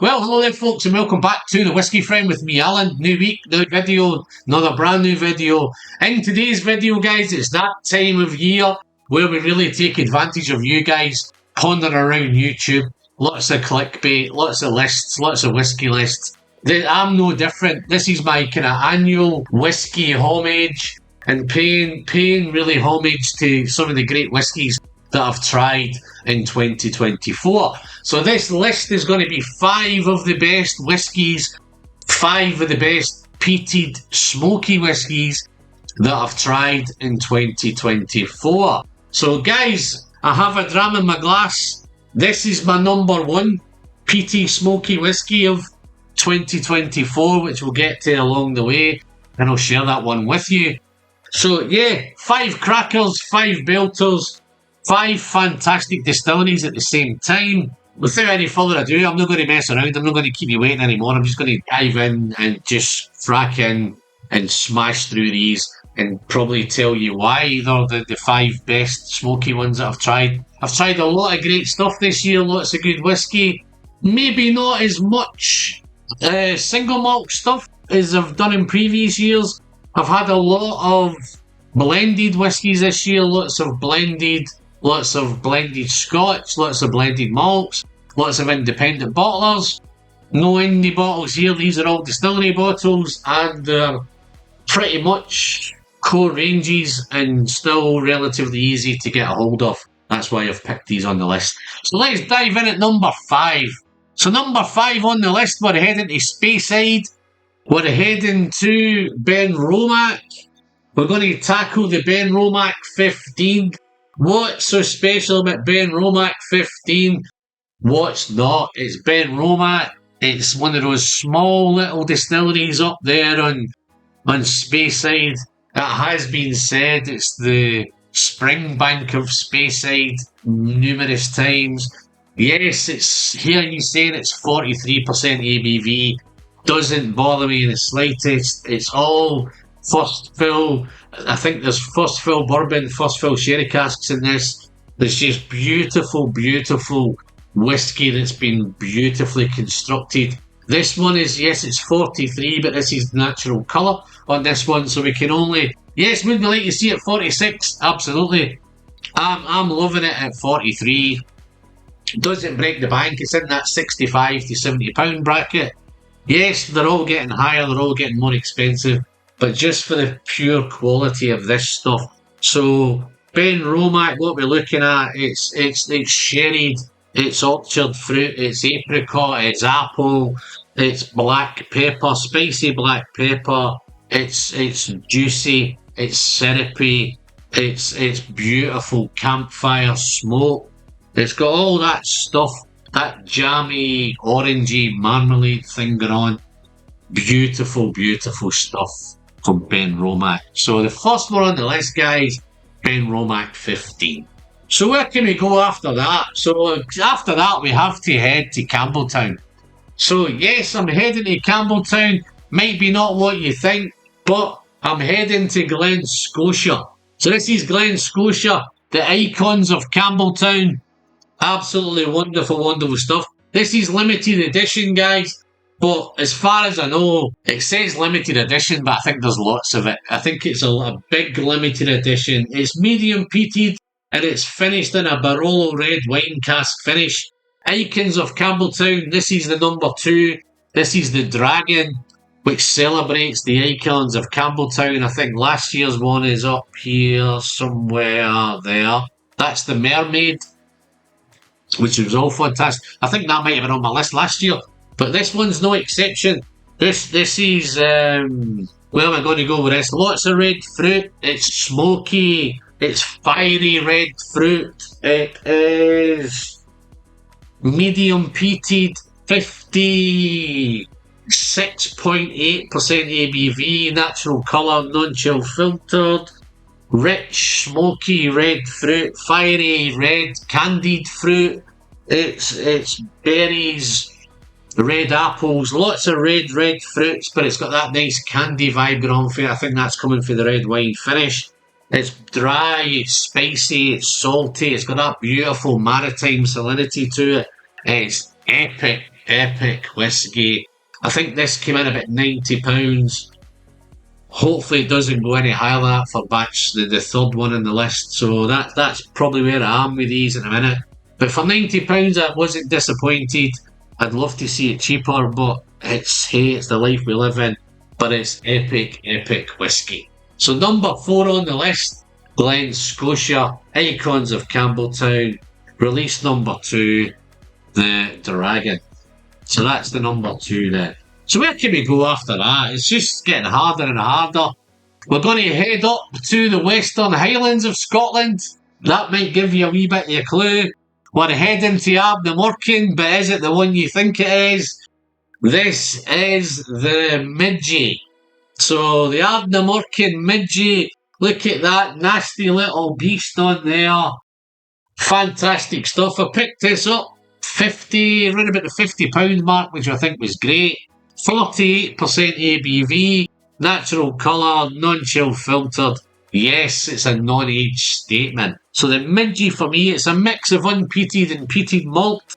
Well, hello there folks and welcome back to The Whiskey Friend with me, Alan. New week, new video, another brand new video. In today's video, guys, it's that time of year where we really take advantage of you guys pondering around YouTube. Lots of clickbait, lots of lists, lots of whiskey lists. I'm no different. This is my kind of annual whiskey homage and paying really homage to some of the great whiskies that I've tried in 2024. So this list is going to be 5 of the best whiskies, 5 of the best peated smoky whiskies that I've tried in 2024. So guys, I have a dram in my glass. This is my number 1 peaty smoky whiskey of 2024, which we'll get to along the way, and I'll share that one with you. So yeah, 5 crackers, 5 belters, 5 fantastic distilleries at the same time. Without any further ado, I'm not going to mess around. I'm not going to keep you waiting anymore. I'm just going to dive in and just frack in and smash through these and probably tell you why they're the 5 best smoky ones that I've tried. I've tried a lot of great stuff this year, lots of good whiskey. Maybe not as much single malt stuff as I've done in previous years. I've had a lot of blended whiskies this year, lots of blended Scotch, lots of blended malts, lots of independent bottlers. No indie bottles here, these are all distillery bottles, and they're pretty much core ranges and still relatively easy to get a hold of. That's why I've picked these on the list. So let's dive in at number 5. So number 5 on the list, we're heading to Speyside. We're heading to Benromach. We're going to tackle the Benromach 15. What's so special about Benromach 15? What's not? It's Benromach. It's one of those small little distilleries up there on Speyside. It has been said it's the Springbank of Speyside numerous times. Yes, it's here you saying it's 43% ABV. Doesn't bother me in the slightest. It's all first fill. I think there's first fill bourbon, first fill sherry casks in this. There's just beautiful, beautiful whiskey that's been beautifully constructed. This one is, yes, it's 43, but this is natural colour on this one, so we can only, yes, would we like to see it 46? Absolutely. I'm loving it at 43. Doesn't break the bank. It's in that 65 to 70 pound bracket. Yes, they're all getting higher, they're all getting more expensive, but just for the pure quality of this stuff. So Benromach, what we're looking at, it's sherried, it's orchard fruit, it's apricot, it's apple, it's black pepper, spicy black pepper, it's juicy, it's syrupy, it's beautiful campfire smoke. It's got all that stuff, that jammy, orangey marmalade thing going on. Beautiful, beautiful stuff from Benromach. So the first one on the list, guys, Benromach 15. So where can we go after that? So after that, we have to head to Campbelltown. So yes, I'm heading to Campbelltown. Might be not what you think, but I'm heading to Glen, Scotia. So this is Glen, Scotia, the icons of Campbelltown. Absolutely wonderful, wonderful stuff. This is limited edition, guys. But as far as I know, it says limited edition, but I think there's lots of it. I think it's a big limited edition. It's medium peated, and it's finished in a Barolo red wine cask finish. Icons of Campbelltown. This is the number 2. This is the Dragon, which celebrates the icons of Campbelltown. I think last year's one is up here somewhere there. That's the Mermaid, which was all fantastic. I think that might have been on my list last year. But this one's no exception. This is, where am I going to go with this? Lots of red fruit. It's smoky. It's fiery red fruit. It is medium peated, 56.8% ABV, natural colour, non-chill filtered. Rich, smoky red fruit, fiery red, candied fruit. It's berries, red apples, lots of red fruits, but it's got that nice candy vibe going on for it. I think that's coming for the red wine finish. It's dry, it's spicy, it's salty, it's got that beautiful maritime salinity to it. It's epic. epic whiskey. I think this came in about £90. Hopefully it doesn't go any higher than that for batch the third one on the list. So that's probably where I am with these in a minute. But for £90 I wasn't disappointed. I'd love to see it cheaper, but it's the life we live in. But it's epic whiskey. So number 4 on the list, Glen Scotia, Icons of Campbelltown, release number 2, the Dragon. So that's the number 2 there. So where can we go after that? It's just getting harder and harder. We're going to head up to the Western Highlands of Scotland. That might give you a wee bit of a clue. We're heading to Ardnamurchan, but is it the one you think it is? This is the Midgie. So the Ardnamurchan Midgie, look at that nasty little beast on there. Fantastic stuff. I picked this up around about the £50 mark, which I think was great. 48% ABV, natural colour, non-chill filtered. Yes, it's a non-age statement. So the Midgie for me, it's a mix of unpeated and peated malt,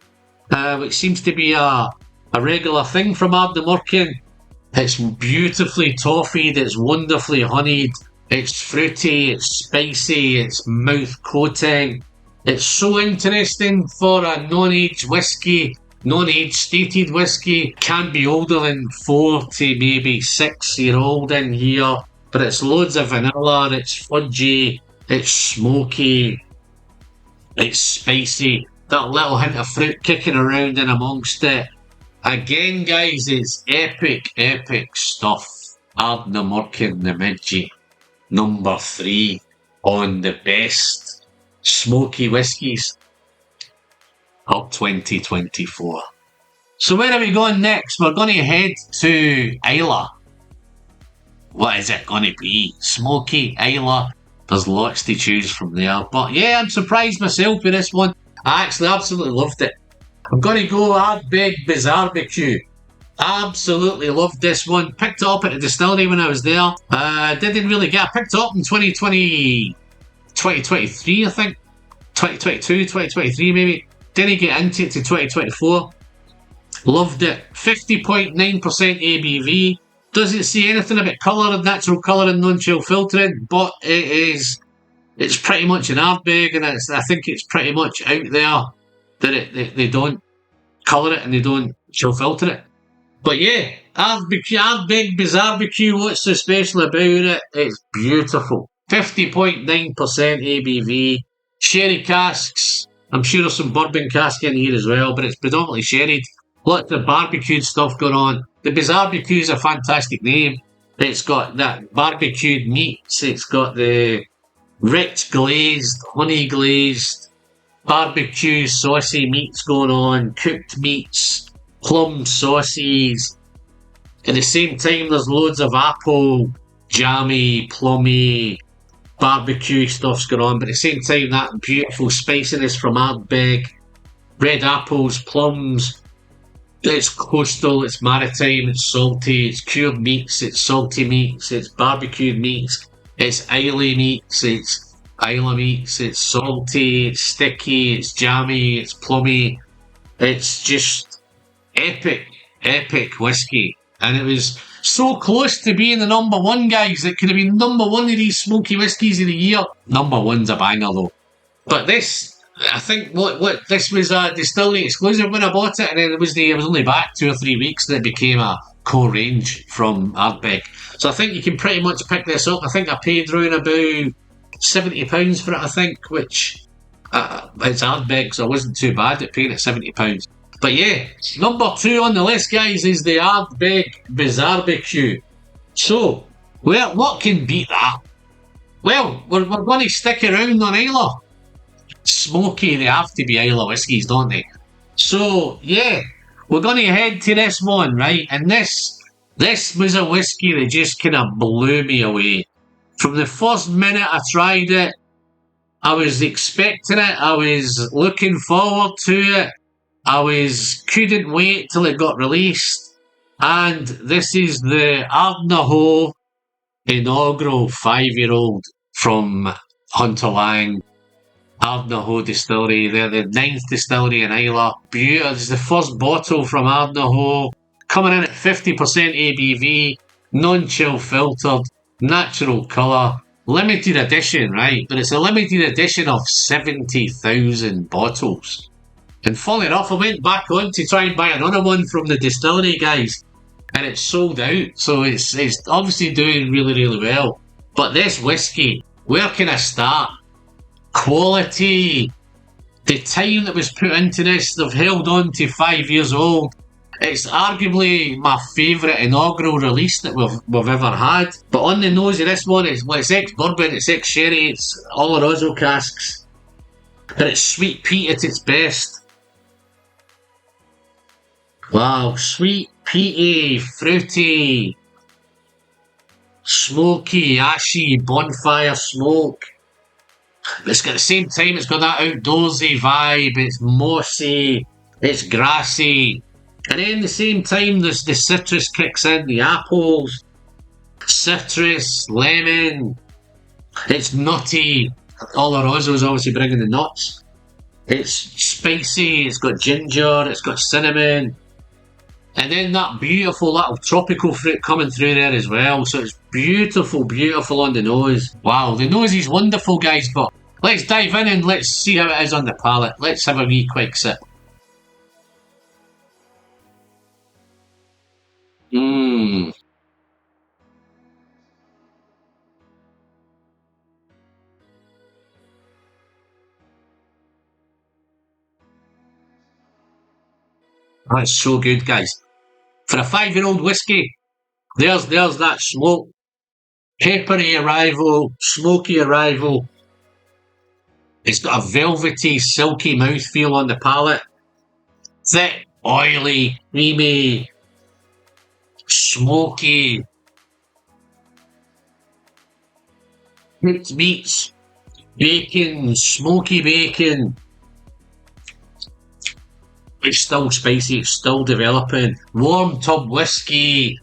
which seems to be a regular thing from Ardnamurchan. It's beautifully toffeed, it's wonderfully honeyed, it's fruity, it's spicy, it's mouth coating. It's so interesting for a non-aged whiskey, non-age stated whiskey. Can be older than 4 to maybe 6 year old in here, but it's loads of vanilla, it's fudgy, it's smoky, it's spicy, that little hint of fruit kicking around in amongst it. Again, guys, it's epic stuff. Ardnamurchan the Midgie, number 3 on the best smoky whiskies of 2024. So where are we going next? We're going to head to Islay. What is it going to be? Smoky, Islay. There's lots to choose from there. But yeah, I'm surprised myself with this one. I actually absolutely loved it. I'm going to go Ardbeg Bizarrebecue. Absolutely loved this one. Picked it up at the distillery when I was there. Didn't really get. I picked it up in 2023, I think. 2022, 2023 maybe. Didn't get into it to 2024. Loved it. 50.9% ABV. Doesn't see anything about colour and natural colour and non-chill filtering, but it's pretty much an Ardbeg, and I think it's pretty much out there that they don't colour it and they don't chill filter it. But yeah, Ardbeg Bizarrebecue, what's so special about it? It's beautiful. 50.9% ABV. Sherry casks. I'm sure there's some bourbon cask in here as well, but it's predominantly sherried. Lots of barbecued stuff going on. The Bizarrebecue is a fantastic name. It's got that barbecued meats. It's got the rich glazed, honey glazed, barbecue saucy meats going on, cooked meats, plum sauces. At the same time, there's loads of apple, jammy, plummy, barbecue stuff's going on, but at the same time, that beautiful spiciness from Ardbeg, red apples, plums. It's coastal, it's maritime, it's salty, it's cured meats, it's salty meats, it's barbecued meats, it's Islay meats, it's Islay meats, it's salty, it's sticky, it's jammy, it's plummy. It's just epic whiskey. And it was so close to being the number 1, guys. It could have been number 1 of these smoky whiskies of the year. Number 1's a banger though. But this, I think what this was a distillery exclusive when I bought it, and then it was only back 2 or 3 weeks that it became a core range from Ardbeg. So I think you can pretty much pick this up. I think I paid around about £70 for it, I think, which it's Ardbeg, so it wasn't too bad at paying it £70. But yeah, number 2 on the list, guys, is the Ardbeg Bizarrebecue. So, well, what can beat that? Well, we're going to stick around on Islay. Smoky, they have to be Islay whiskies, don't they? So, yeah, we're going to head to this one, right? And this was a whiskey that just kind of blew me away. From the first minute I tried it, I was expecting it, I was looking forward to it, couldn't wait till it got released. And this is the Ardnahoe Inaugural 5-year-old from Hunter Lang. Ardnahoe distillery. They're the 9th distillery in Islay. Beautiful. It's the first bottle from Ardnahoe. Coming in at 50% ABV, non-chill filtered, natural colour, limited edition, right? But it's a limited edition of 70,000 bottles. And funny enough, I went back on to try and buy another one from the distillery, guys, and it's sold out. So it's obviously doing really, really well. But this whiskey, where can I start? Quality. The time that was put into this, they've held on to 5 years old. It's arguably my favourite inaugural release that we've ever had. But on the nose of this one, it's ex-bourbon, it's ex-sherry, it's Oloroso casks. But it's sweet peat at its best. Wow, sweet, peaty, fruity, smoky, ashy, bonfire smoke. It's got the same time, it's got that outdoorsy vibe, it's mossy, it's grassy. And then at the same time, the citrus kicks in, the apples, citrus, lemon. It's nutty. Oloroso's obviously bringing the nuts. It's spicy, it's got ginger, it's got cinnamon. And then that beautiful little tropical fruit coming through there as well. So it's beautiful, beautiful on the nose. Wow, the nose is wonderful, guys, but let's dive in and let's see how it is on the palate. Let's have a wee quick sip. Mmm. That's so good, guys. For a 5-year-old whiskey, there's that smoke. Peppery arrival, smoky arrival. It's got a velvety, silky mouthfeel on the palate. Thick, oily, creamy, smoky. Cooked meats, bacon, smoky bacon. It's still spicy, it's still developing. Warm tub whiskey,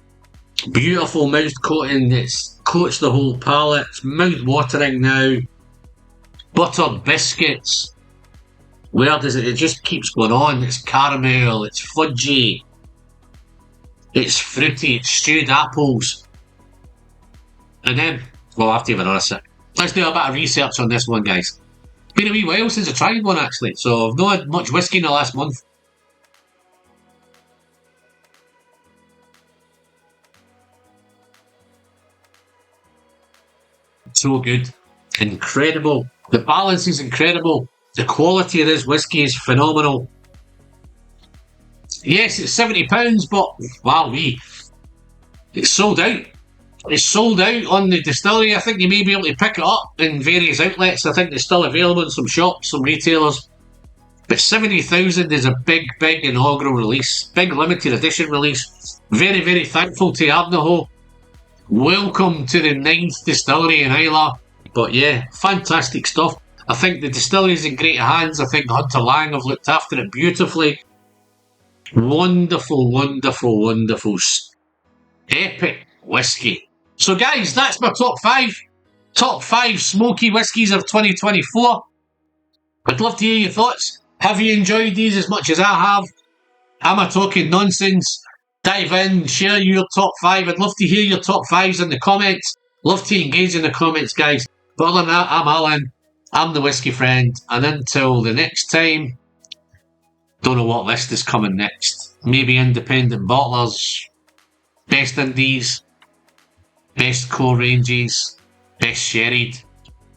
beautiful mouth coating, it coats the whole palate, it's mouth watering now. Buttered biscuits. Where does it? It just keeps going on. It's caramel, it's fudgy, it's fruity, it's stewed apples. And then, we'll have to have another sip. Let's do a bit of research on this one, guys. Been a wee while since I tried one, actually, so I've not had much whiskey in the last month. So good. Incredible. The balance is incredible. The quality of this whiskey is phenomenal. Yes, it's £70, but wow, it's sold out. It's sold out on the distillery. I think you may be able to pick it up in various outlets. I think it's still available in some shops, some retailers. But 70,000 is a big, big inaugural release. Big limited edition release. Very, very thankful to Ardnahoe. Welcome to the 9th distillery in Islay. But yeah, fantastic stuff. I think the distillery is in great hands. I think Hunter Lang have looked after it beautifully. Wonderful, wonderful, wonderful, epic whiskey. So guys, that's my top 5. Top 5 smoky whiskies of 2024. I'd love to hear your thoughts. Have you enjoyed these as much as I have? Am I talking nonsense? Dive in, share your top 5. I'd love to hear your top 5s in the comments. Love to engage in the comments, guys. But other than that, I'm Alan. I'm the Whiskey Friend. And until the next time, don't know what list is coming next. Maybe independent bottlers, best indies, best core ranges, best sherried.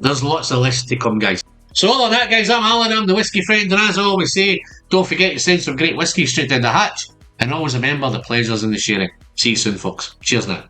There's lots of lists to come, guys. So other than that, guys, I'm Alan. I'm the Whiskey Friend. And as I always say, don't forget to send some great whiskey straight down the hatch. And always remember the pleasures in the sharing. See you soon, folks. Cheers now.